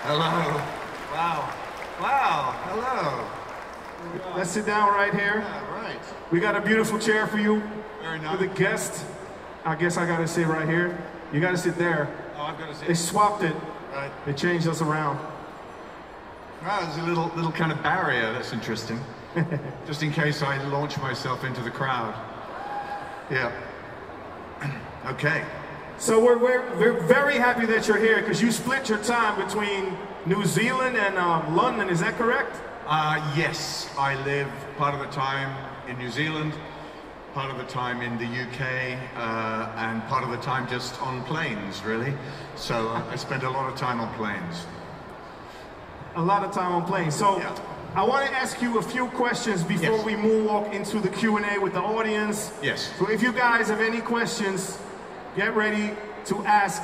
Hello. Wow. Wow. Hello. Let's sit down right here. Yeah, right. We got a beautiful chair for you. Very nice. For the guest. I guess I gotta sit right here. You gotta sit there. Oh, I've got to sit. They swapped it. Right. They changed us around. Wow, there's a little kind of barrier. That's interesting. Just in case I launch myself into the crowd. Yeah. Okay. So we're very happy that you're here because you split your time between New Zealand and London. Is that correct? Yes, I live part of the time in New Zealand, part of the time in the UK, and part of the time just on planes, really. So I spend a lot of time on planes. A lot of time on planes. So Yeah. I want to ask you a few questions before Yes. we moonwalk into the Q&A with the audience. Yes. So if you guys have any questions, get ready to ask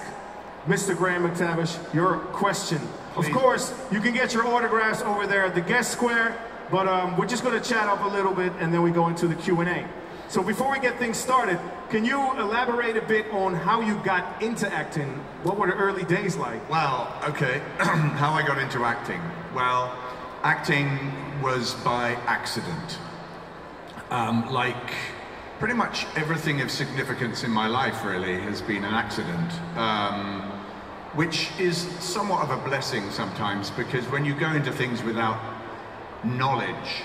Mr. Graham McTavish your question. Please. Of course, you can get your autographs over there at the guest square, but we're just going to chat up a little bit and then we go into the Q&A. So before we get things started, can you elaborate a bit on how you got into acting? What were the early days like? Well, okay, how I got into acting. Well, acting was by accident. Like pretty much everything of significance in my life really has been an accident. Which is somewhat of a blessing sometimes, because when you go into things without knowledge,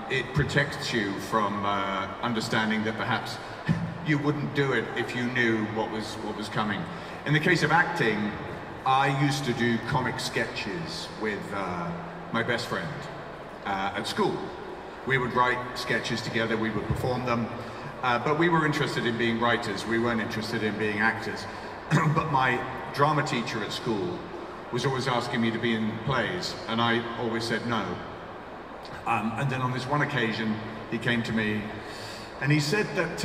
it protects you from understanding that perhaps you wouldn't do it if you knew what was coming. In the case of acting, I used to do comic sketches with my best friend at school. We would write sketches together, we would perform them, but we were interested in being writers, we weren't interested in being actors. But my drama teacher at school was always asking me to be in plays, and I always said no. And then on this one occasion, he came to me, and he said that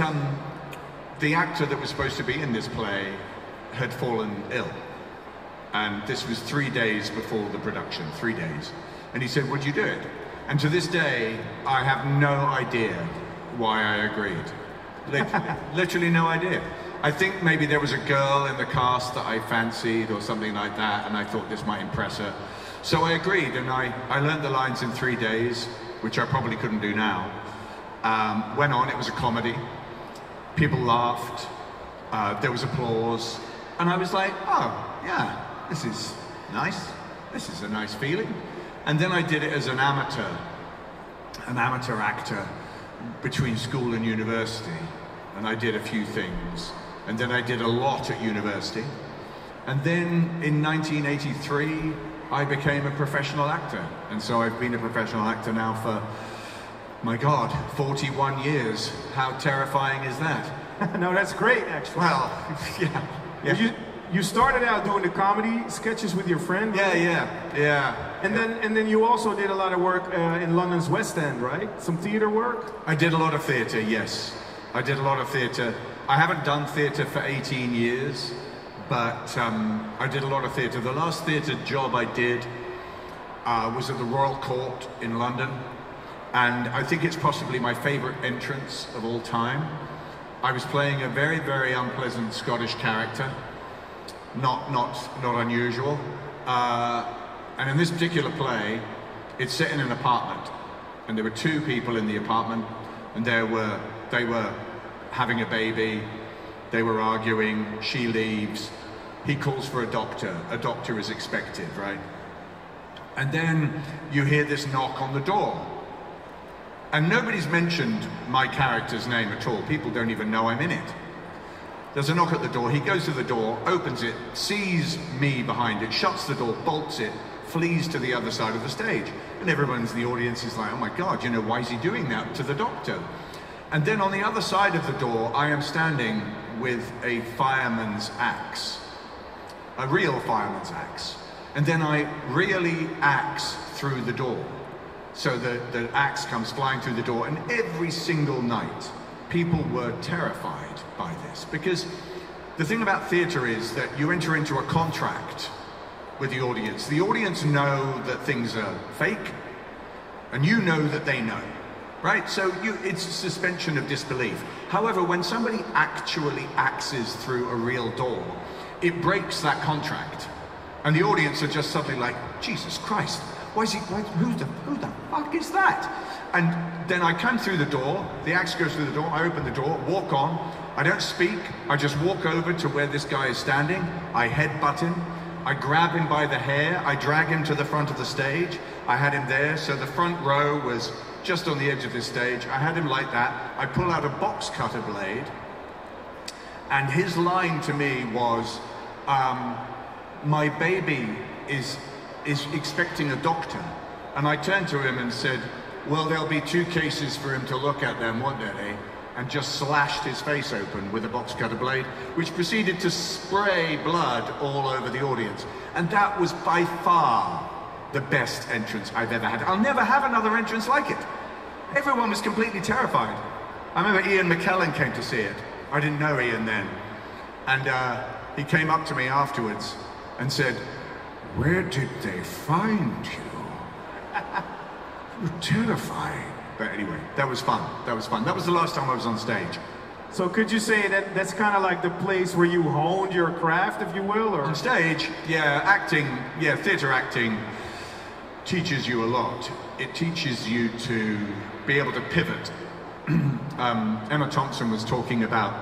the actor that was supposed to be in this play had fallen ill. And this was 3 days before the production, 3 days. And he said, would you do it? And to this day, I have no idea why I agreed. Literally no idea. I think maybe there was a girl in the cast that I fancied or something like that, and I thought this might impress her. So I agreed, and I learned the lines in 3 days, which I probably couldn't do now. Went on, it was a comedy. People laughed, there was applause, and I was like, oh, yeah, this is nice. This is a nice feeling. And then I did it as an amateur actor between school and university, and I did a few things. And then I did a lot at university. And then in 1983, I became a professional actor. And so I've been a professional actor now for, my God, 41 years. How terrifying is that? No, that's great, actually. Well, yeah. You started out doing the comedy sketches with your friend, right? Yeah. And then you also did a lot of work in London's West End, right? Some theater work? I did a lot of theatre, yes. I did a lot of theatre. I haven't done theatre for 18 years, but I did a lot of theatre. The last theatre job I did was at the Royal Court in London, and I think it's possibly my favourite entrance of all time. I was playing a very, very unpleasant Scottish character, not unusual, and in this particular play, it's set in an apartment, and there were 2 people in the apartment, and they were having a baby, they were arguing, she leaves, he calls for a doctor is expected, right? And then you hear this knock on the door. And nobody's mentioned my character's name at all, people don't even know I'm in it. There's a knock at the door, he goes to the door, opens it, sees me behind it, shuts the door, bolts it, flees to the other side of the stage. And everyone in the audience is like, oh my God, you know, why is he doing that to the doctor? And then on the other side of the door, I am standing with a fireman's axe, a real fireman's axe. And then I really axe through the door. So the axe comes flying through the door, and every single night, people were terrified by this. Because the thing about theatre is that you enter into a contract with the audience. The audience know that things are fake, and you know that they know. Right? So it's a suspension of disbelief. However, when somebody actually axes through a real door, it breaks that contract. And the audience are just suddenly like, Jesus Christ, who the fuck is that? And then I come through the door, the axe goes through the door, I open the door, walk on, I don't speak, I just walk over to where this guy is standing, I headbutt him, I grab him by the hair, I drag him to the front of the stage, I had him there, so the front row was just on the edge of this stage, I had him like that, I pull out a box cutter blade, and his line to me was, my baby is expecting a doctor. And I turned to him and said, well, there'll be 2 cases for him to look at then, won't there, eh? And just slashed his face open with a box cutter blade, which proceeded to spray blood all over the audience. And that was by far the best entrance I've ever had. I'll never have another entrance like it. Everyone was completely terrified. I remember Ian McKellen came to see it. I didn't know Ian then. And he came up to me afterwards and said, where did they find you? You're terrifying. But anyway, that was fun. That was fun. That was the last time I was on stage. So could you say that that's kind of like the place where you honed your craft, if you will? Or? On stage, yeah, acting, yeah, theater acting teaches you a lot. It teaches you to be able to pivot. Emma Thompson was talking about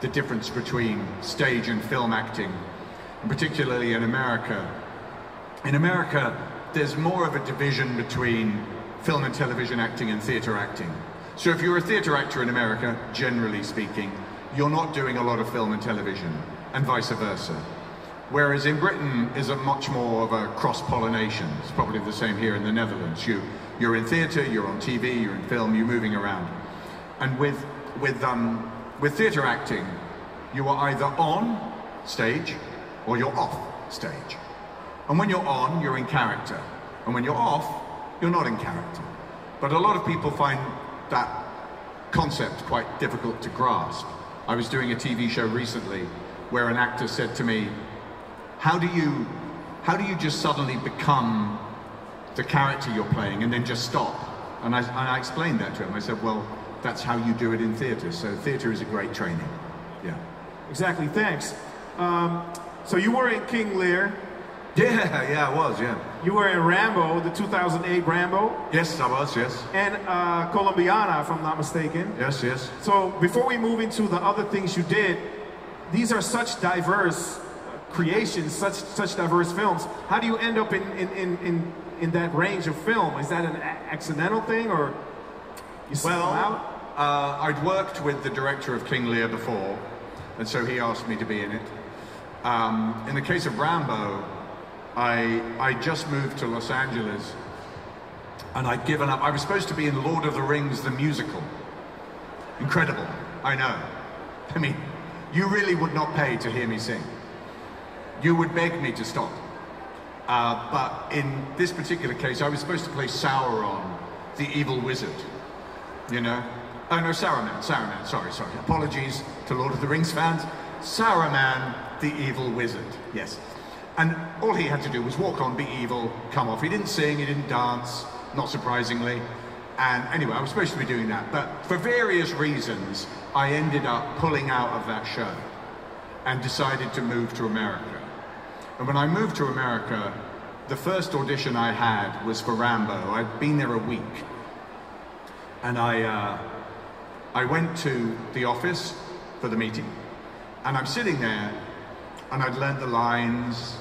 the difference between stage and film acting, and particularly in America. In America, there's more of a division between film and television acting and theater acting. So if you're a theater actor in America, generally speaking, you're not doing a lot of film and television, and vice versa. Whereas in Britain is a much more of a cross-pollination. It's probably the same here in the Netherlands. You're in theater, you're on TV, you're in film, you're moving around. And with theater acting, you are either on stage or you're off stage. And when you're on, you're in character. And when you're off, you're not in character. But a lot of people find that concept quite difficult to grasp. I was doing a TV show recently where an actor said to me, how do you just suddenly become the character you're playing and then just stop? And I explained that to him. I said, well, that's how you do it in theater. So theater is a great training. Yeah. Exactly, thanks. So you were in King Lear. Yeah, I was, yeah. You were in Rambo, the 2008 Rambo. Yes, I was, yes. And Colombiana, if I'm not mistaken. Yes, yes. So before we move into the other things you did, these are such diverse creations, such diverse films. How do you end up in that range of film? Is that an accidental thing, or you seek them out? I'd worked with the director of King Lear before, and so he asked me to be in it. In the case of Rambo, I just moved to Los Angeles, and I'd given up. I was supposed to be in Lord of the Rings, the musical. Incredible, I know. I mean, you really would not pay to hear me sing. You would beg me to stop. But in this particular case, I was supposed to play Sauron, the evil wizard, you know? Oh no, Saruman, sorry. Apologies to Lord of the Rings fans. Saruman, the evil wizard, yes. And all he had to do was walk on, be evil, come off. He didn't sing, he didn't dance, not surprisingly. And anyway, I was supposed to be doing that. But for various reasons, I ended up pulling out of that show and decided to move to America. And when I moved to America, the first audition I had was for Rambo. I'd been there a week. And I went to the office for the meeting. And I'm sitting there, and I'd learned the lines,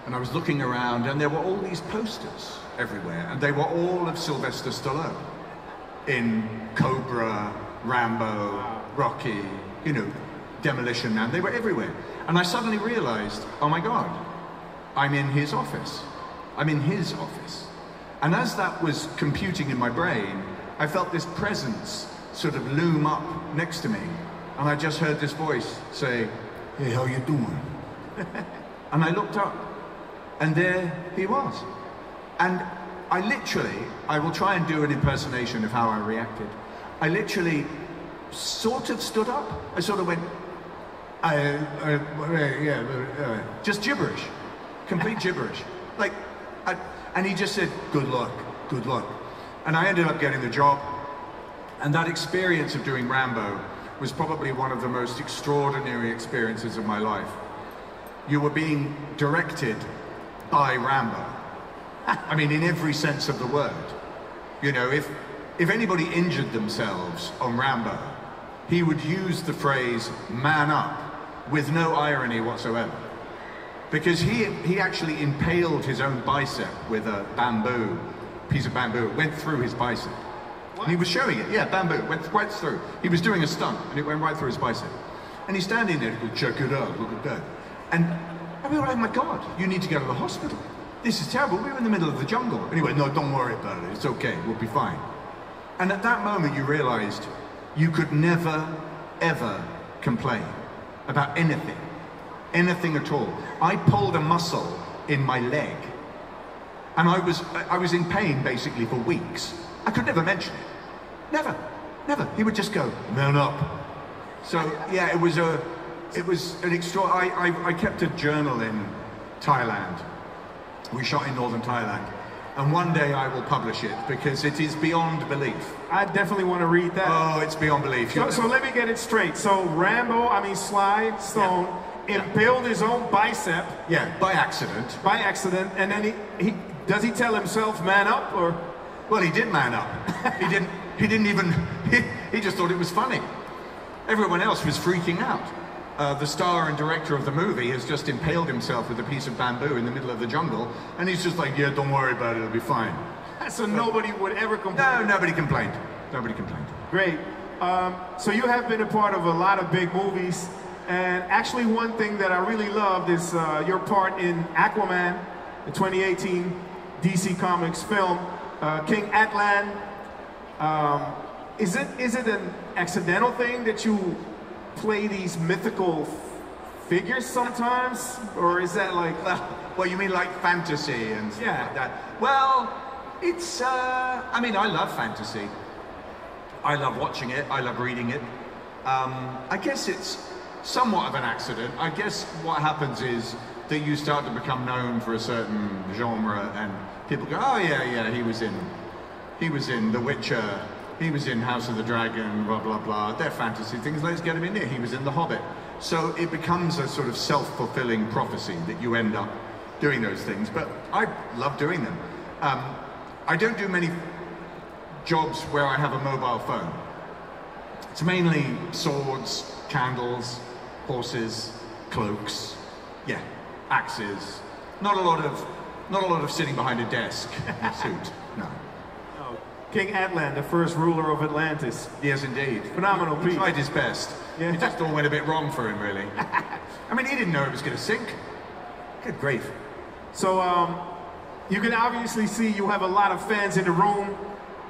and I was looking around, and there were all these posters everywhere, and they were all of Sylvester Stallone in Cobra, Rambo, Rocky, you know, Demolition Man. They were everywhere. And I suddenly realized, oh my God, I'm in his office. I'm in his office. And as that was computing in my brain, I felt this presence sort of loom up next to me. And I just heard this voice say, hey, how you doing? And I looked up, and there he was. And I will try and do an impersonation of how I reacted. I literally sort of stood up. I sort of went, just gibberish, complete gibberish. Like, and he just said, good luck, good luck. And I ended up getting the job. And that experience of doing Rambo was probably one of the most extraordinary experiences of my life. You were being directed by Rambo. I mean, in every sense of the word. You know, if anybody injured themselves on Rambo, he would use the phrase, man up, with no irony whatsoever. Because he actually impaled his own bicep with a piece of bamboo. It went through his bicep. And he was showing it, yeah, bamboo, went right through. He was doing a stunt, and it went right through his bicep. And he's standing there, he goes, check it out, look at that. And I mean, oh my God, you need to go to the hospital. This is terrible, we were in the middle of the jungle. And he went, no, don't worry about it, it's okay, we'll be fine. And at that moment you realized you could never, ever complain about anything. Anything at all. I pulled a muscle in my leg, and I was in pain basically for weeks. I could never mention it. Never, never. He would just go, man up. So yeah, it was an extra. I kept a journal in Thailand. We shot in northern Thailand, and one day I will publish it because it is beyond belief. I definitely want to read that. Oh, it's beyond belief. So let me get it straight. So Sly Stone, impaled his own bicep. Yeah, by accident. By accident, and then does he tell himself man up, or? Well, he did man up. He didn't even. He just thought it was funny. Everyone else was freaking out. The star and director of the movie has just impaled himself with a piece of bamboo in the middle of the jungle, and he's just like, yeah, don't worry about it, it'll be fine. So nobody would ever complain? No, nobody complained. Nobody complained. Great. So you have been a part of a lot of big movies, and actually one thing that I really loved is your part in Aquaman, the 2018 DC Comics film, King Atlan. Is it an accidental thing that you play these mythical figures sometimes, or is that like? Well, you mean like fantasy and stuff like that? Well, it's. I mean, I love fantasy. I love watching it. I love reading it. I guess it's somewhat of an accident. I guess what happens is that you start to become known for a certain genre, and people go, "Oh yeah, he was in The Witcher." He was in House of the Dragon, blah, blah, blah. They're fantasy things, let's get him in there. He was in The Hobbit. So it becomes a sort of self-fulfilling prophecy that you end up doing those things. But I love doing them. I don't do many jobs where I have a mobile phone. It's mainly swords, candles, horses, cloaks, yeah, axes. Not a lot of sitting behind a desk in a suit, no. King Atlan, the first ruler of Atlantis. Yes, indeed. Phenomenal piece. He tried his best. Yeah. It just all went a bit wrong for him, really. I mean, he didn't know it was going to sink. Good grief. So, you can obviously see you have a lot of fans in the room.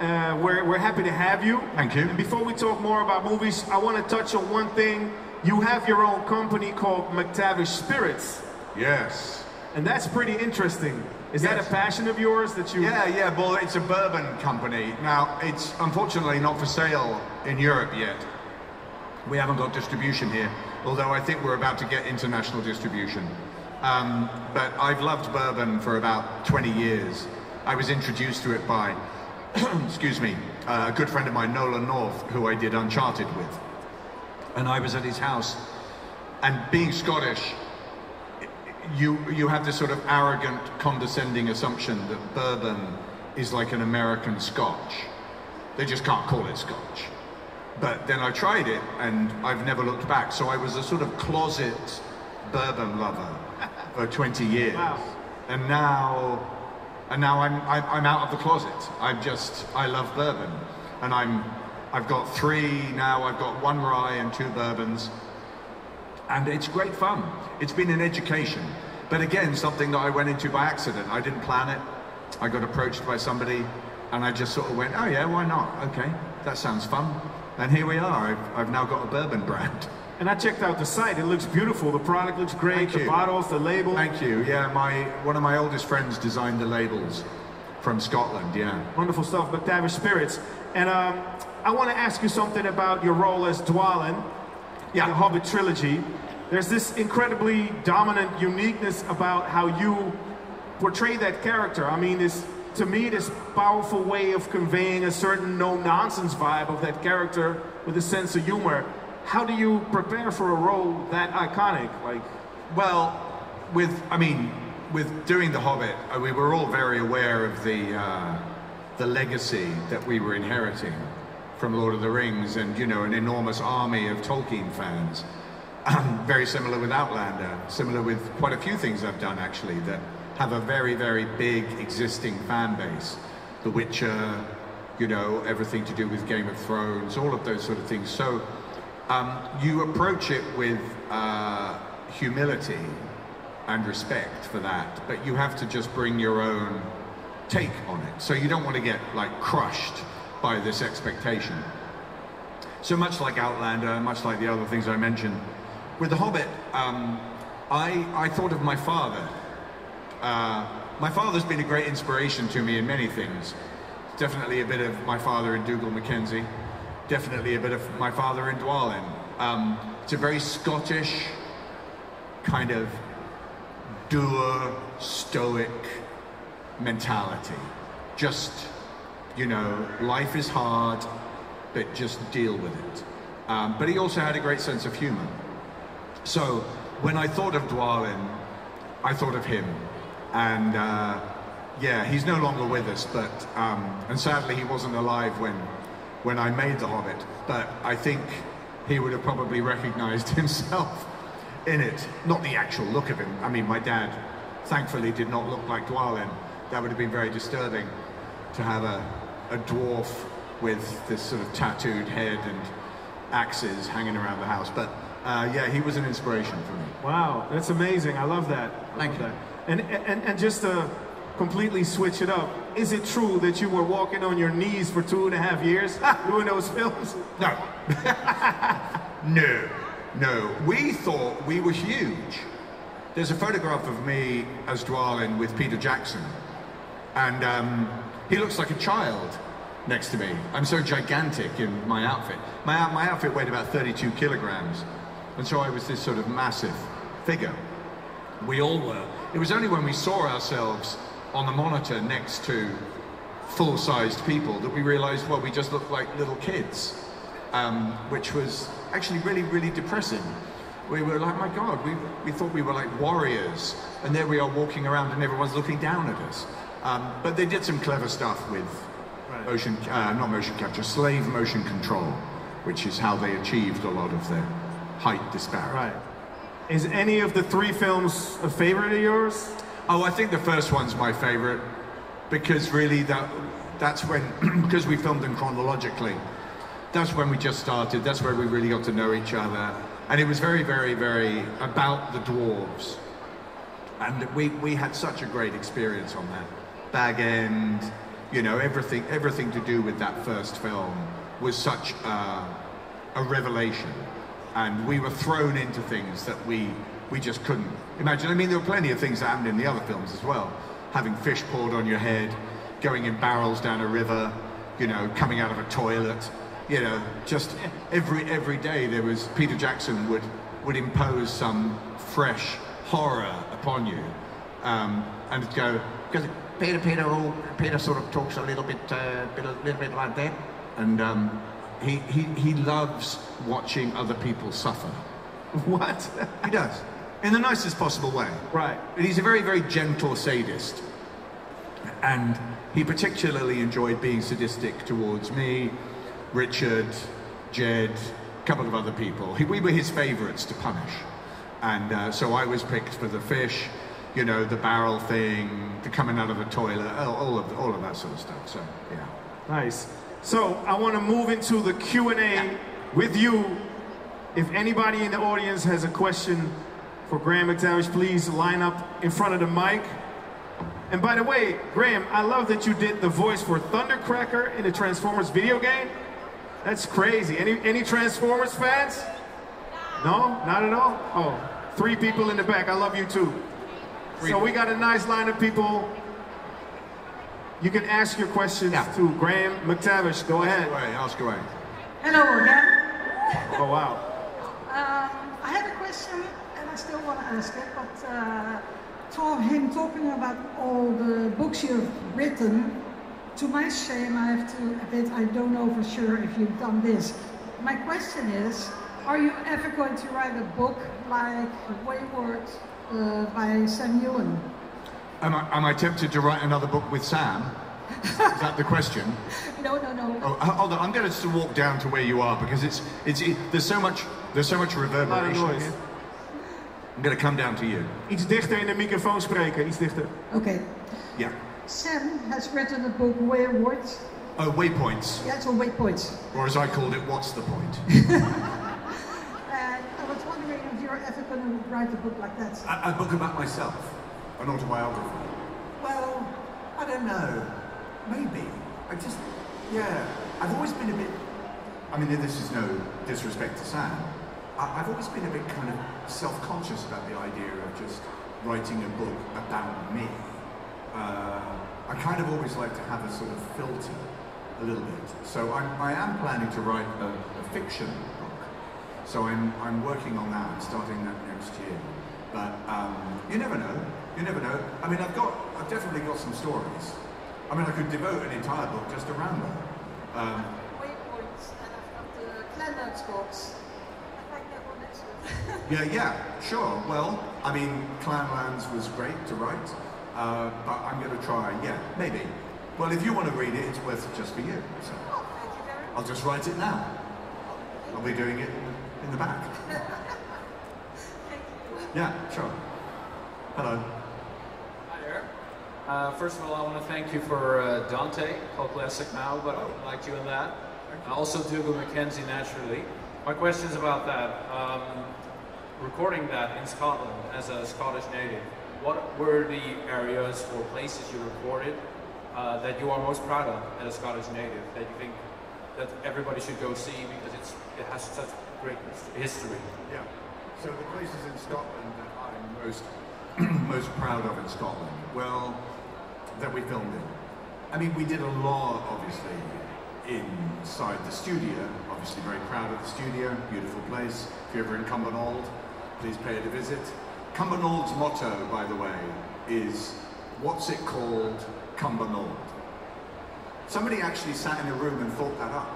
We're happy to have you. Thank you. And before we talk more about movies, I want to touch on one thing. You have your own company called McTavish Spirits. Yes. And that's pretty interesting. Is that a passion of yours that you... Yeah, well, it's a bourbon company. Now, it's unfortunately not for sale in Europe yet. We haven't got distribution here, although I think we're about to get international distribution. But I've loved bourbon for about 20 years. I was introduced to it by, excuse me, a good friend of mine, Nolan North, who I did Uncharted with. And I was at his house, and being Scottish, you have this sort of arrogant, condescending assumption that bourbon is like an American scotch. They just can't call it scotch. But then I tried it, and I've never looked back. So I was a sort of closet bourbon lover for 20 years. Wow. And now I'm out of the closet. I love bourbon, and I've got 3 now. I've got 1 rye and 2 bourbons. And it's great fun. It's been an education. But again, something that I went into by accident. I didn't plan it. I got approached by somebody, and I just sort of went, oh yeah, why not? Okay, that sounds fun. And here we are. I've now got a bourbon brand. And I checked out the site. It looks beautiful. The product looks great. Thank the you. Bottles, the label. Thank you. Yeah, one of my oldest friends designed the labels from Scotland, yeah. Wonderful stuff, McTavish Spirits. And I want to ask you something about your role as Dwalin in the Hobbit trilogy. There's this incredibly dominant uniqueness about how you portray that character. I mean, to me, this powerful way of conveying a certain no-nonsense vibe of that character with a sense of humor. How do you prepare for a role that iconic? Like, well, with doing The Hobbit, we were all very aware of the legacy that we were inheriting from Lord of the Rings, and you know, an enormous army of Tolkien fans. Very similar with Outlander, similar with quite a few things I've done actually that have a very, very big existing fan base. The Witcher, you know, everything to do with Game of Thrones, all of those sort of things. So you approach it with humility and respect for that, but you have to just bring your own take on it. So you don't want to get like crushed by this expectation. So much like Outlander, much like the other things I mentioned, with The Hobbit, I thought of my father. My father's been a great inspiration to me in many things. Definitely a bit of my father in Dougal Mackenzie. Definitely a bit of my father in Dwalin. It's a very Scottish kind of doer, stoic mentality. Just, you know, life is hard, but just deal with it. But he also had a great sense of humor. So when I thought of Dwalin, I thought of him. And yeah, he's no longer with us, but and sadly he wasn't alive when I made The Hobbit, but I think he would have probably recognized himself in it. Not the actual look of him. I mean, my dad thankfully did not look like Dwalin. That would have been very disturbing to have a dwarf with this sort of tattooed head and axes hanging around the house. But yeah, he was an inspiration for me. Wow, that's amazing. I love that. Thank you. And just to completely switch it up, is it true that you were walking on your knees for 2.5 years doing those films? No. No. We thought we were huge. There's a photograph of me as Dwalin with Peter Jackson, and he looks like a child next to me. I'm so gigantic in my outfit. My outfit weighed about 32 kilograms, and so I was this sort of massive figure. We all were. It was only when we saw ourselves on the monitor next to full-sized people that we realized, well, we just looked like little kids, which was actually really, really depressing. We were like, my God, we thought we were like warriors, and there we are walking around and everyone's looking down at us. But they did some clever stuff with not motion capture, slave motion control, which is how they achieved a lot of their height disparity. Right. Is any of the 3 films a favorite of yours? Oh, I think the first one's my favorite, because really that's when, because we filmed them chronologically, that's when we just started, that's where we really got to know each other. And it was very, very, very about the dwarves. And we had such a great experience on that. Bag End, you know, everything to do with that first film was such a revelation. And we were thrown into things that we just couldn't imagine. I mean, there were plenty of things that happened in the other films as well. Having fish poured on your head, going in barrels down a river, you know, coming out of a toilet, you know, just every day there was, Peter Jackson would impose some fresh horror upon you. And go, because Peter sort of talks a little bit like that. And he loves watching other people suffer. What? He does. In the nicest possible way. Right. But he's a very, very gentle sadist. And he particularly enjoyed being sadistic towards me, Richard, Jed, a couple of other people. We were his favorites to punish. And so I was picked for the fish, you know, the barrel thing, the coming out of the toilet, all of that sort of stuff. So, yeah. Nice. So I want to move into the Q&A with you. If anybody in the audience has a question for Graham McTavish, please line up in front of the mic. And by the way, Graham, I love that you did the voice for Thundercracker in the Transformers video game. That's crazy. Any Transformers fans? No? Not at all? Oh, 3 people in the back. I love you too. So we got a nice line of people. You can ask your questions to Graham McTavish. Go ahead. Ask away. Hello again. Oh, wow. I had a question, and I still want to ask it, but for him talking about all the books you've written, to my shame, I have to admit, I don't know for sure if you've done this. My question is, are you ever going to write a book like Wayward by Sam Ewan? Am I tempted to write another book with Sam? Is that the question? No. Oh, hold on. I'm going to walk down to where you are because there's so much reverberation here. I'm going to come down to you. Iets dichter in de microfoon spreken, iets dichter. Okay. Yeah. Sam has written a book, Waypoints. Oh, Waypoints. Yeah, it's on Waypoints. Or as I called it, What's the Point? And I was wondering if you're ever going to write a book like that. A book about myself, an autobiography. Well, I don't know. Maybe. I've always been a bit... I mean, this is no disrespect to Sam. I've always been a bit kind of self-conscious about the idea of just writing a book about me. I kind of always like to have a sort of filter, a little bit. So I am planning to write a fiction book. So I'm working on that. I'm starting that next year. But you never know. You never know. I mean, I've definitely got some stories. I mean, I could devote an entire book just around them. Waypoints, and I've got the Clanlands books. I like that one actually. Yeah, sure. Well, I mean, Clanlands was great to write, but I'm going to try, maybe. Well, if you want to read it, it's worth it just for you. So Thank you very much. I'll just write it now. I'll be doing it in the back. Thank you. Yeah, sure. Hello. Hi there. First of all, I want to thank you for Dante, called Classic now, but I liked you in that. Also Dougal Mackenzie, naturally. My question is about that. Recording that in Scotland as a Scottish native, what were the areas or places you recorded that you are most proud of as a Scottish native, that you think that everybody should go see because it has such great history? Yeah. So the places in Scotland that I'm most proud of in Scotland, well, that we filmed in. I mean, we did a lot, obviously, inside the studio. Obviously, very proud of the studio. Beautiful place. If you're ever in Cumbernauld, please pay it a visit. Cumbernaulds motto, by the way, is "What's it called, Cumbernauld?" Somebody actually sat in a room and thought that up.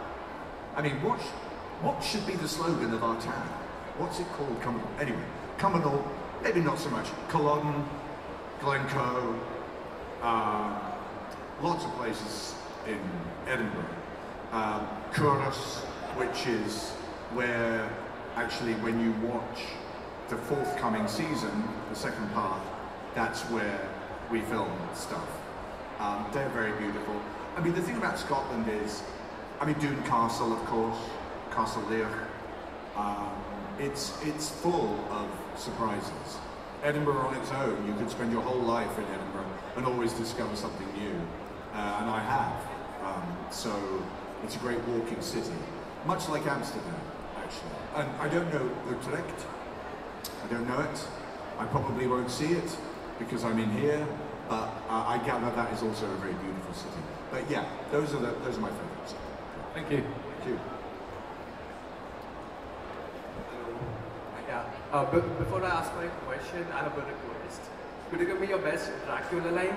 I mean, what should be the slogan of our town? What's it called, Cumbernauld? Anyway, Cumbernauld, maybe not so much. Culloden, Glencoe, lots of places in Edinburgh. Curtis, which is where actually when you watch the forthcoming season, the second part, that's where we film stuff. They're very beautiful. I mean, the thing about Scotland is, I mean, Doon Castle, of course, Castle Lear. It's full of surprises. Edinburgh on its own, you could spend your whole life in Edinburgh and always discover something new. And I have. So it's a great walking city, much like Amsterdam, actually. And I don't know Utrecht. I don't know it. I probably won't see it because I'm in here, but I gather that is also a very beautiful city. But yeah, those are my favorites. Thank you. Thank you. Yeah. Before I ask my question, I have a request. Could you give me your best Dracula line?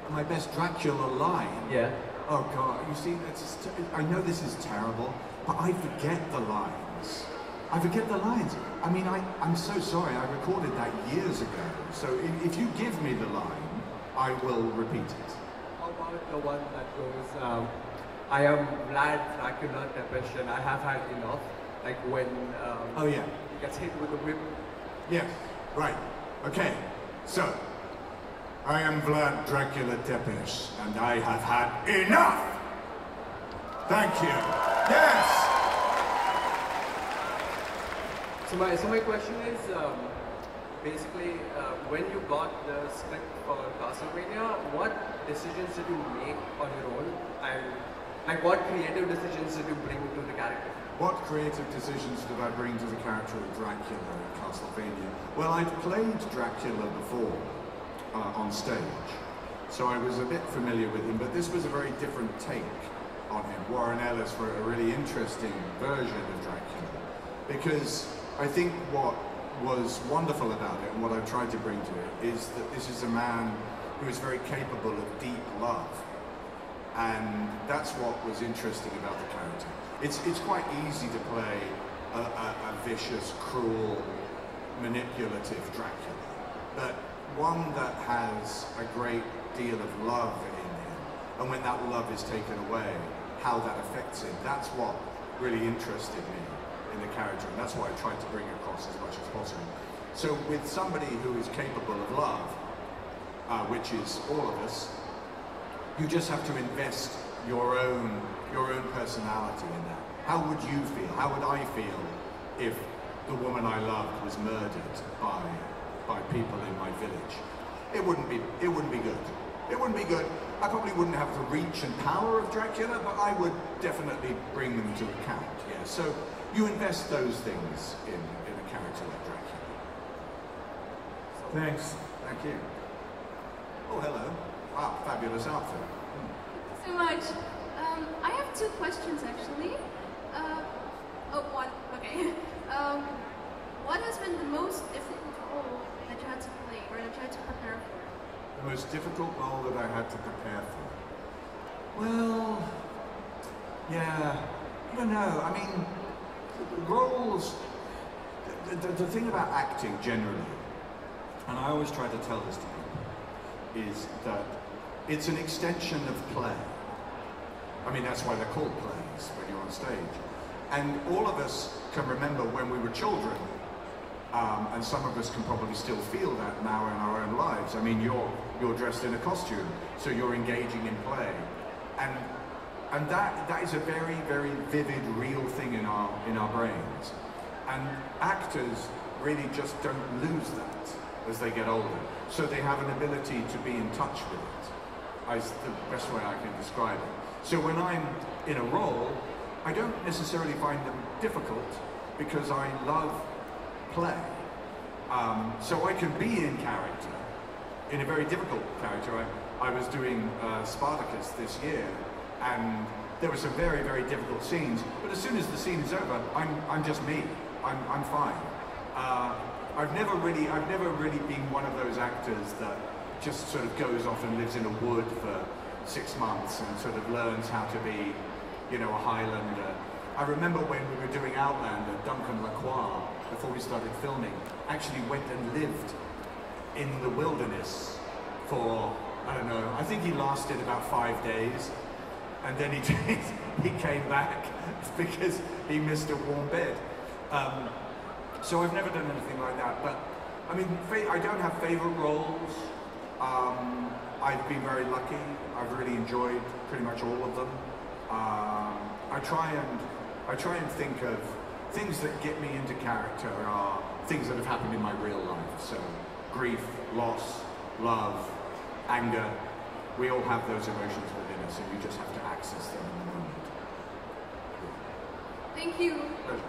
My best Dracula line? Yeah. Oh God, you see, I know this is terrible, but I forget the lines. I forget the lines. I mean, I'm so sorry, I recorded that years ago. So if you give me the line, I will repeat it. How about the one that goes, I am Vlad Dracula Tepesh and I have had enough. Like when oh yeah, he gets hit with a whip. Yes, right. Okay, so I am Vlad Dracula Tepesh and I have had enough. Thank you. Yes. So my question is, basically, when you got the script for Castlevania, what decisions did you make on your own, and like what creative decisions did you bring to the character? What creative decisions did I bring to the character of Dracula in Castlevania? Well, I'd played Dracula before on stage, so I was a bit familiar with him, but this was a very different take on him. Warren Ellis wrote a really interesting version of Dracula, because I think what was wonderful about it and what I've tried to bring to it is that this is a man who is very capable of deep love. And that's what was interesting about the character. It's quite easy to play a vicious, cruel, manipulative Dracula. But one that has a great deal of love in him, and when that love is taken away, how that affects him. That's what really interested me in the character, and that's what I tried to bring across as much as possible. So with somebody who is capable of love, which is all of us, you just have to invest your own personality in that. How would you feel? How would I feel if the woman I loved was murdered by people in my village? It wouldn't be good. It wouldn't be good. I probably wouldn't have the reach and power of Dracula, but I would definitely bring them to account. Yeah. So you invest those things in a character like Dracula. Thanks. Thank you. Oh, hello. Wow, fabulous outfit. Thank you so much. I have two questions actually. One. Okay. What has been the most difficult role that you had to play or that you had to prepare for? The most difficult role that I had to prepare for? Well, yeah, I don't know. I mean, roles, the thing about acting generally, and I always try to tell this to people, is that it's an extension of play. I mean, that's why they're called plays when you're on stage. And all of us can remember when we were children, and some of us can probably still feel that now in our own lives. I mean, you're dressed in a costume, so you're engaging in play. And that is a very, very vivid, real thing in our brains. And actors really just don't lose that as they get older. So they have an ability to be in touch with it, is the best way I can describe it. So when I'm in a role, I don't necessarily find them difficult because I love play. So I can be in character, in a very difficult character. I was doing Spartacus this year, and there were some very, very difficult scenes, but as soon as the scene is over, I'm just me. I'm fine. I've never really been one of those actors that just sort of goes off and lives in a wood for 6 months and sort of learns how to be, you know, a Highlander. I remember when we were doing Outlander, Duncan Lacroix, before we started filming, actually went and lived in the wilderness for, I don't know, I think he lasted about 5 days, and then he came back because he missed a warm bed. So I've never done anything like that, but I mean, I don't have favorite roles. I've been very lucky. I've really enjoyed pretty much all of them. I try and think of things that get me into character are things that have happened in my real life. So grief, loss, love, anger. We all have those emotions within us, and you just have to access them in the moment. Thank you. Pleasure.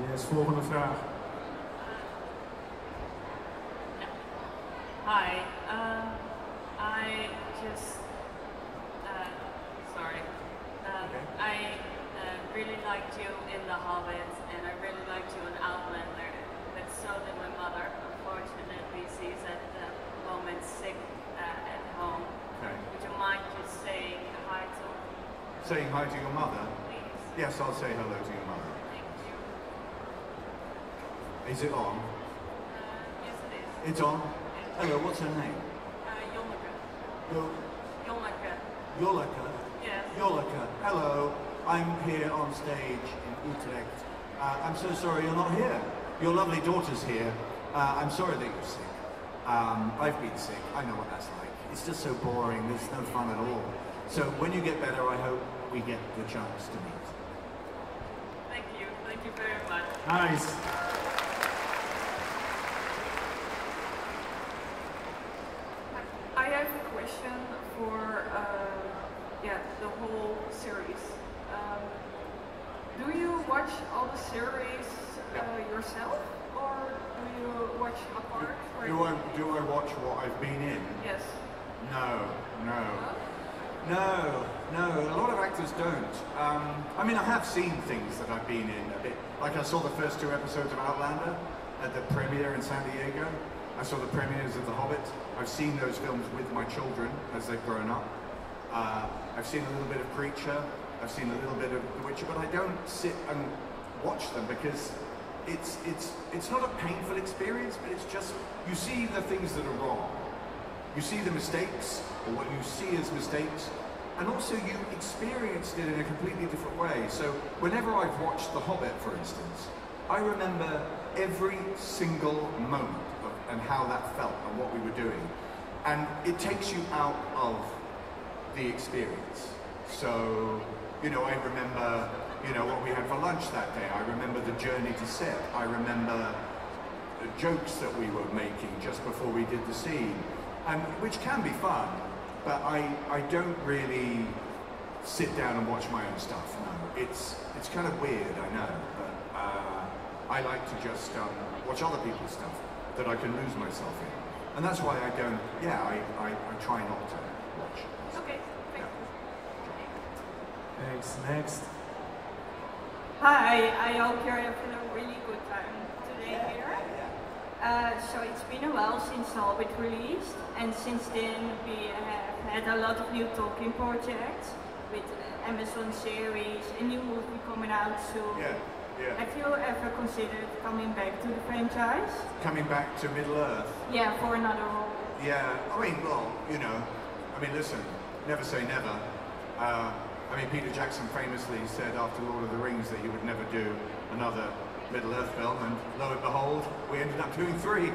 Yes, volgende vraag. Hi, I just, sorry, I really liked you in The Hobbit, and I really liked you in Outlander, but so did my mother. Unfortunately, she's at the moment sick at home. Okay. Would you mind just saying hi to her? Saying hi to your mother? Please. Yes, I'll say hello to your mother. Thank you. Is it on? Yes, it is. It's on? Hello, what's her name? Jolaka. Jolaka. Jolaka? Yes. Jolaka, hello. I'm here on stage in Utrecht. I'm so sorry you're not here. Your lovely daughter's here. I'm sorry that you're sick. I've been sick. I know what that's like. It's just so boring. There's no fun at all. So when you get better, I hope we get the chance to meet. Thank you. Thank you very much. Nice. I have a question for the whole series. Do you watch all the series yourself, or do you watch a part? Do I watch what I've been in? Yes. No. A lot of actors don't. I mean, I have seen things that I've been in a bit. Like I saw the first 2 episodes of Outlander at the premiere in San Diego. I saw the premieres of The Hobbit. I've seen those films with my children as they've grown up. I've seen a little bit of Preacher. I've seen a little bit of The Witcher, but I don't sit and watch them because it's not a painful experience, but it's just, you see the things that are wrong. You see the mistakes, or what you see as mistakes, and also you experienced it in a completely different way. So whenever I've watched The Hobbit, for instance, I remember every single moment and how that felt and what we were doing. And it takes you out of the experience. So, you know, I remember, you know, what we had for lunch that day. I remember the journey to set. I remember the jokes that we were making just before we did the scene, and which can be fun, but I don't really sit down and watch my own stuff. No, it's kind of weird, I know, but I like to just watch other people's stuff that I can lose myself in, and that's why I don't. Yeah, I try not to watch. Okay, thank you. Thanks. Next. Hi, I hope you're having a really good time today here. So it's been a while since The Hobbit released, and since then we have had a lot of new talking projects with Amazon series, a new movie coming out soon. Yeah. Have you ever considered coming back to the franchise? Coming back to Middle-earth? Yeah, for another role. Yeah, I mean, well, you know, I mean, listen, never say never. I mean, Peter Jackson famously said after Lord of the Rings that he would never do another Middle-earth film, and lo and behold, we ended up doing 3.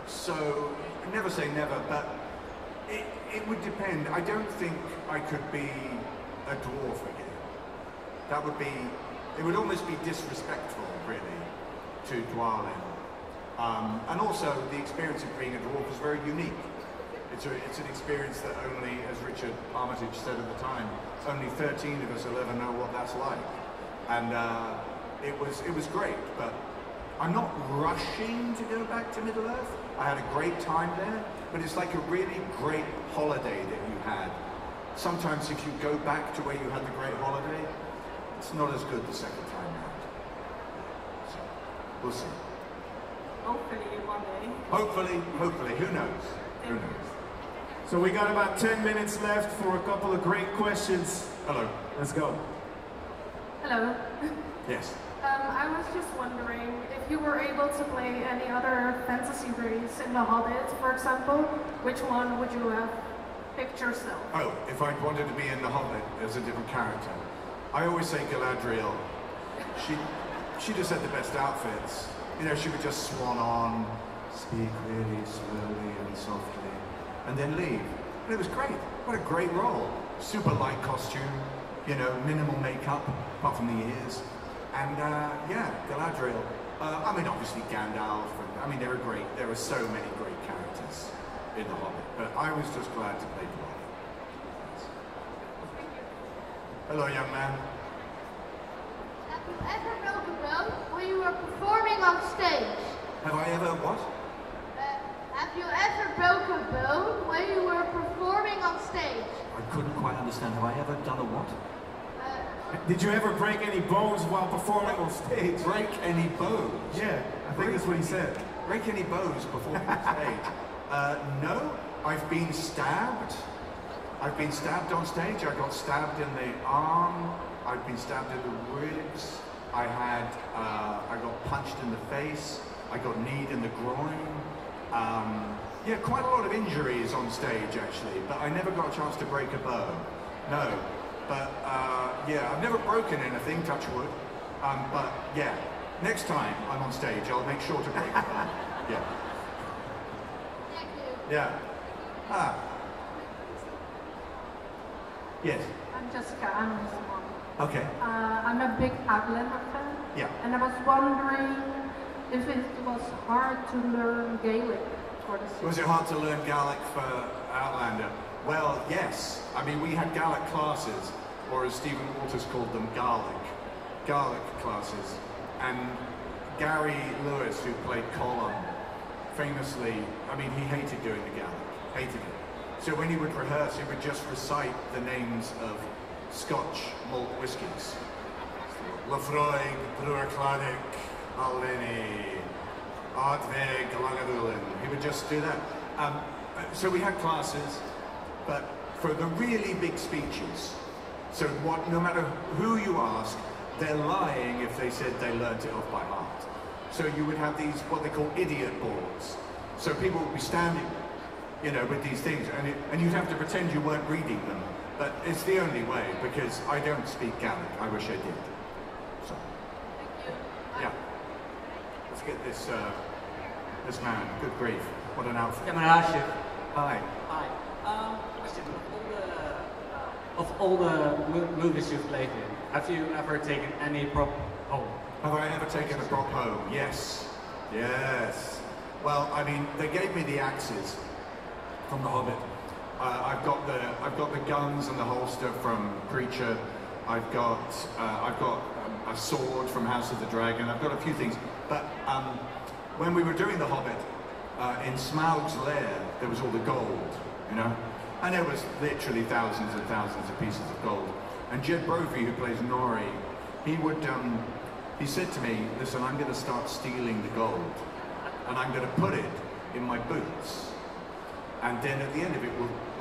So, never say never, but it would depend. I don't think I could be a dwarf again. That would be, it would almost be disrespectful, really, to Dwalin. And also, the experience of being a dwarf is very unique. It's an experience that only, as Richard Armitage said at the time, only 13 of us will ever know what that's like. And it was great, but I'm not rushing to go back to Middle-earth. I had a great time there, but it's like a really great holiday that you had. Sometimes if you go back to where you had the great holiday, it's not as good the second time round. So, we'll see. Hopefully one day. Hopefully, who knows? Who knows? So we got about 10 minutes left for a couple of great questions. Hello. Let's go. Hello. Yes. I was just wondering if you were able to play any other fantasy race in The Hobbit, for example, which one would you have picked yourself? Oh, if I wanted to be in The Hobbit as a different character, I always say Galadriel. She just had the best outfits. You know, she would just swan on, speak really slowly and softly, and then leave. And it was great. What a great role. Super light costume, you know, minimal makeup, apart from the ears. And yeah, Galadriel. I mean, obviously Gandalf. I mean, there are so many great characters in The Hobbit. But I was just glad to play the Hobbit. Hello, young man. Have you ever broke a bone when you were performing on stage? Have I ever what? Have you ever broke a bone when you were performing on stage? I couldn't quite understand. Have I ever done a what? Did you ever break any bones while performing on stage? Break any bones? Yeah, I think that's what he said. Break any bones performing on stage? No, I've been stabbed. I've been stabbed on stage. I got stabbed in the arm. I've been stabbed in the ribs. I got punched in the face. I got kneed in the groin. Yeah, quite a lot of injuries on stage actually, but I never got a chance to break a bone. No. But yeah, I've never broken anything, touch wood. But yeah, next time I'm on stage, I'll make sure to break a bone. Yeah. Thank you. Yeah. Ah. Yes. I'm Jessica, I'm his mom. Okay. I'm a big Outlander fan. Yeah. And I was wondering if it was hard to learn Gaelic for the series. Was it hard to learn Gaelic for Outlander? Well, yes. I mean, we had Gaelic classes, or as Stephen Walters called them, Gaelic classes. And Gary Lewis, who played Colin, famously, I mean, he hated doing the Gaelic, hated it. So when he would rehearse, he would just recite the names of Scotch malt whiskies. Lafroig, Brewerklanik, Alveni, Ardveg, Langadulin. He would just do that. So we had classes, but for the really big speeches, so no matter who you ask, they're lying if they said they learned it off by heart. So you would have these, what they call idiot boards. So people would be standing, you know, with these things, and you'd have to pretend you weren't reading them. But it's the only way, because I don't speak Gaelic. I wish I did. So. Thank you. Yeah. Let's get this this man. Good grief. What an outfit. Hi. Hi. Question. Of all the movies you've played in, have you ever taken any prop home? Have I ever taken a prop home? Yes. Yes. Well, I mean, they gave me the axes from The Hobbit. I've got the guns and the holster from Preacher. I've got a sword from House of the Dragon. I've got a few things. But when we were doing The Hobbit, in Smaug's lair, there was all the gold, you know? And there was literally thousands and thousands of pieces of gold. And Jed Brophy, who plays Nori, he said to me, listen, I'm going to start stealing the gold, and I'm going to put it in my boots. And then at the end of it,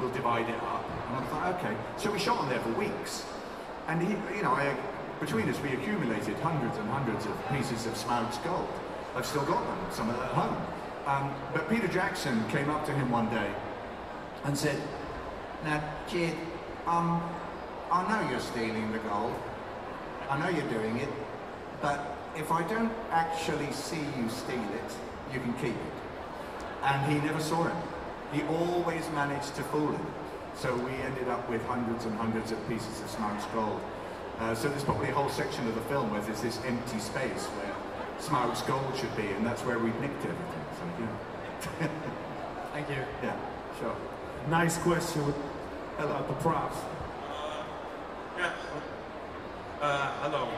we'll divide it up. And I thought, okay. So we shot on there for weeks. And he, you know, between us, we accumulated hundreds and hundreds of pieces of Smaug's gold. I've still got them, some of them at home. But Peter Jackson came up to him one day and said, now, Jed, I know you're stealing the gold. I know you're doing it. But if I don't actually see you steal it, you can keep it. And he never saw it. He always managed to fool him. So we ended up with hundreds and hundreds of pieces of Smaug's gold. So there's probably a whole section of the film where there's this empty space where Smaug's gold should be, and that's where we've nicked everything. So, yeah. Thank you. Yeah, sure. Nice question about the props. Yeah. Hello.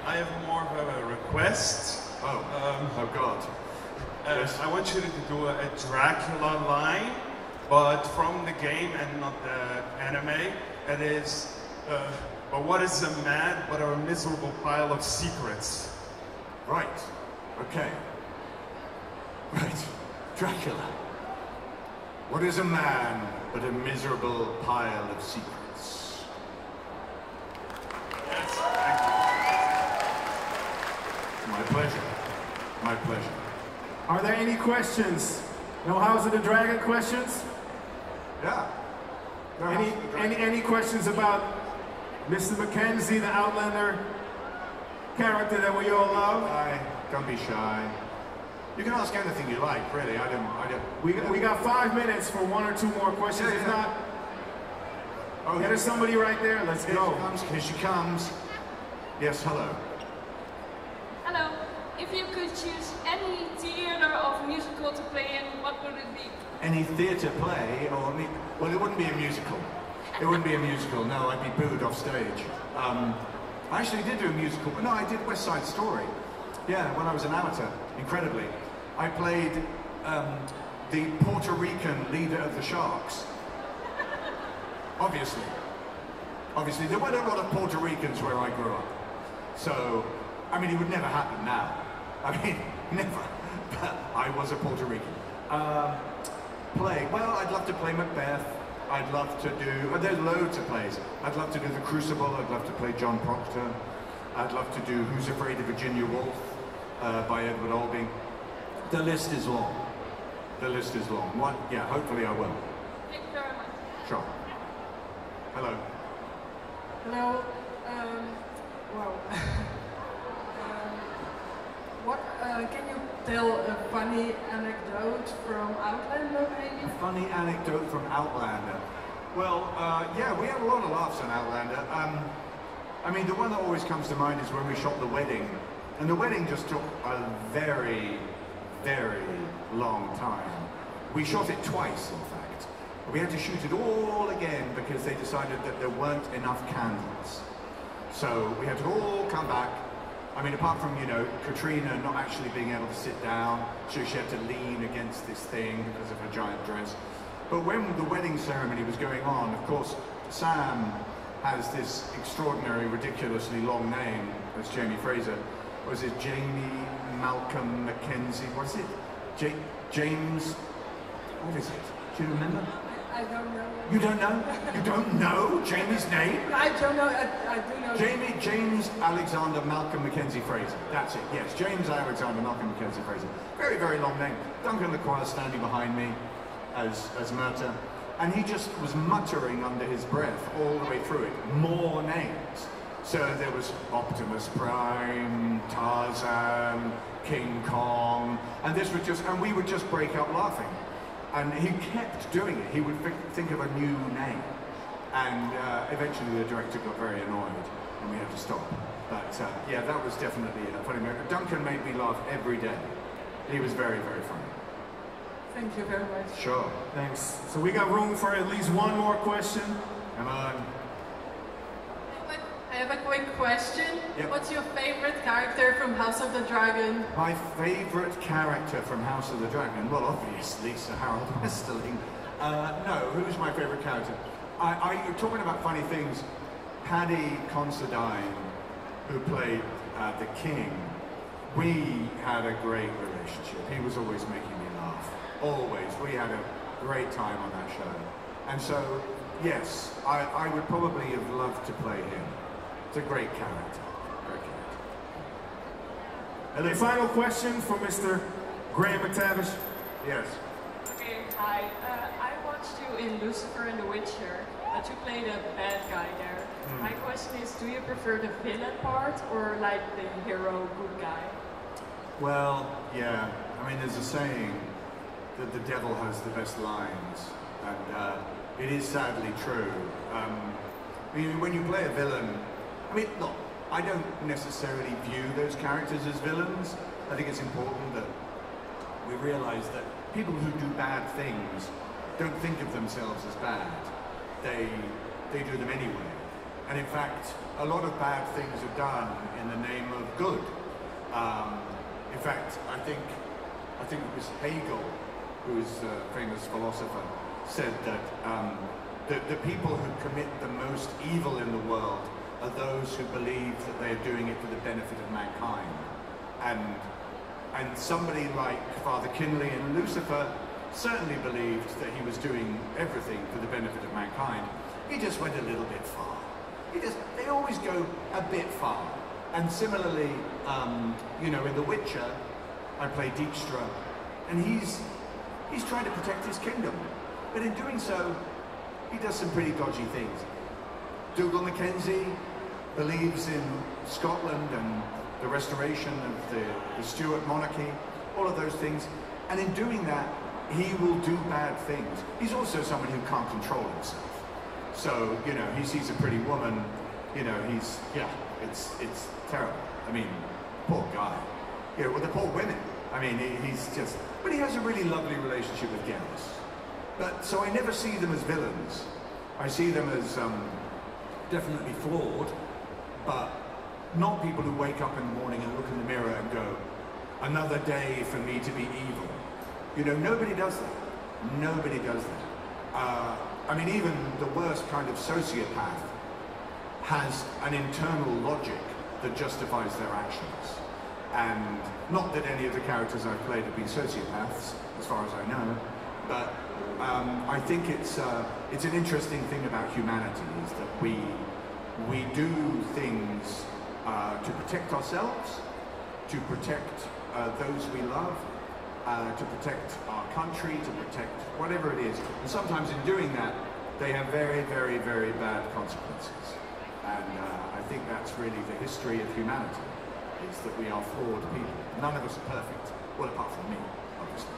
I have more of a request. Oh God. Yes. I want you to do a Dracula line, but from the game and not the anime. That is, but what is a man but a miserable pile of secrets? Right. Okay. Right. Dracula. What is a man but a miserable pile of secrets? Yes, thank you. My pleasure. My pleasure. Are there any questions? No House of the Dragon questions? Yeah. No Any questions about Mr. Mackenzie, the Outlander character that we all love? Don't be shy. You can ask anything you like, really. We got 5 minutes for one or two more questions. If not, there's somebody right there. Let's go. Here she comes. Yes, hello. Hello. If you could choose any theater of musical to play in, what would it be? Any theatre play, well, it wouldn't be a musical. It wouldn't be a musical. No, I'd be booed off stage. I actually did do a musical, but no, I did West Side Story. Yeah, when I was an amateur, incredibly. I played the Puerto Rican leader of the Sharks. Obviously. Obviously, there weren't a lot of Puerto Ricans where I grew up. So, I mean, it would never happen now. I mean, never. But I was a Puerto Rican. Play, well, I'd love to play Macbeth. I'd love to do, there's loads of plays. I'd love to do The Crucible. I'd love to play John Proctor. I'd love to do Who's Afraid of Virginia Woolf by Edward Albee. The list is long. The list is long. Yeah, hopefully I will. Thank you very much. Sure. Hello. Hello. Can you tell a funny anecdote from Outlander, maybe? A funny anecdote from Outlander. Well, yeah, we had a lot of laughs on Outlander. I mean, the one that always comes to mind is when we shot The Wedding. And The Wedding just took a very, very long time. We shot it twice, in fact. We had to shoot it all again because they decided that there weren't enough candles. So we had to all come back. I mean, apart from, you know, Katrina not actually being able to sit down, so she had to lean against this thing because of her giant dress. But when the wedding ceremony was going on, of course, Sam has this extraordinary, ridiculously long name as Jamie Fraser. Was it Jamie Malcolm Mackenzie? What is it? James? What is it? Do you remember? I I don't know. You don't know? You don't know Jamie's name? I don't know. I do know. James Alexander Malcolm Mackenzie Fraser. That's it. Yes, James Alexander Malcolm Mackenzie Fraser. Very, very long name. Duncan Lacroix standing behind me as Murta, and he just was muttering under his breath all the way through it. More names. So there was Optimus Prime, Tarzan, King Kong, and this was just, and we would just break out laughing. And he kept doing it. He would think of a new name. And eventually the director got very annoyed and we had to stop. But yeah, that was definitely a funny moment. Duncan made me laugh every day. He was very, very funny. Thank you very much. Sure. Thanks. So we got room for at least one more question. Come on. I have a quick question. Yep. What's your favorite character from House of the Dragon? My favorite character from House of the Dragon? Well, obviously Sir Harold Westerling. No, who's my favorite character? You're talking about funny things. Paddy Considine, who played the King, we had a great relationship. He was always making me laugh. Always. We had a great time on that show. And so, yes, I would probably have loved to play him. It's a great character. Great character. And the final question from Mr. Graham McTavish. Yes. Okay, hi. I watched you in Lucifer and The Witcher, but you played a bad guy there. My question is, do you prefer the villain part or like the hero good guy? Well, yeah. I mean, there's a saying that the devil has the best lines, and it is sadly true. I mean, when you play a villain, I mean, look, I don't necessarily view those characters as villains. I think it's important that we realize that people who do bad things don't think of themselves as bad. They do them anyway. And in fact, a lot of bad things are done in the name of good. In fact, I think it was Hegel, who is a famous philosopher, said that the people who commit the most evil in the world are those who believe that they are doing it for the benefit of mankind. And somebody like Father Kinley in Lucifer certainly believed that he was doing everything for the benefit of mankind. He just went a little bit far. They always go a bit far. And similarly, you know, in The Witcher, I play Dijkstra, and he's trying to protect his kingdom. But in doing so, he does some pretty dodgy things. Dougal Mackenzie believes in Scotland and the restoration of the Stuart monarchy, all of those things. And in doing that, he will do bad things. He's also someone who can't control himself. So, you know, he sees a pretty woman, you know, it's terrible. I mean, poor guy. You know, with the poor women. I mean, but he has a really lovely relationship with Geralt. But, so I never see them as villains. I see them as definitely flawed, but not people who wake up in the morning and look in the mirror and go, another day for me to be evil. You know, nobody does that. Nobody does that. I mean, even the worst kind of sociopath has an internal logic that justifies their actions. And not that any of the characters I've played have been sociopaths, as far as I know, but I think it's an interesting thing about humanity, is that we do things to protect ourselves, to protect those we love, to protect our country, to protect whatever it is. And sometimes in doing that, they have very, very, very bad consequences. And I think that's really the history of humanity, is that we are flawed people. None of us are perfect. Well, apart from me, obviously.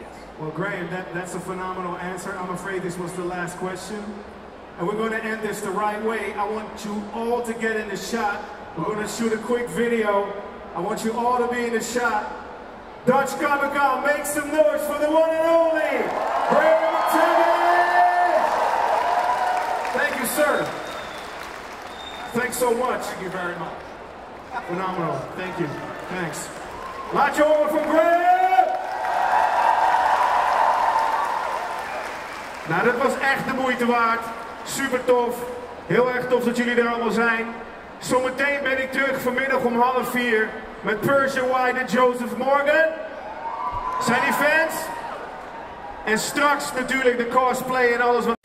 Yes. Well, Graham, that's a phenomenal answer. I'm afraid this was the last question. And we're going to end this the right way. I want you all to get in the shot. We're going to shoot a quick video. I want you all to be in the shot. Dutch Comic-Con, make some noise for the one and only Graham McTavish! Thank you, sir. Thanks so much. Thank you very much. Phenomenal. Thank you. Thanks. Laat je horen van Graham! Nou, dat was echt de moeite waard. Super tof. Heel erg tof dat jullie er allemaal zijn. Zometeen ben ik terug vanmiddag om 3:30 met Persia White en Joseph Morgan. Zijn die fans? En straks natuurlijk de cosplay en alles wat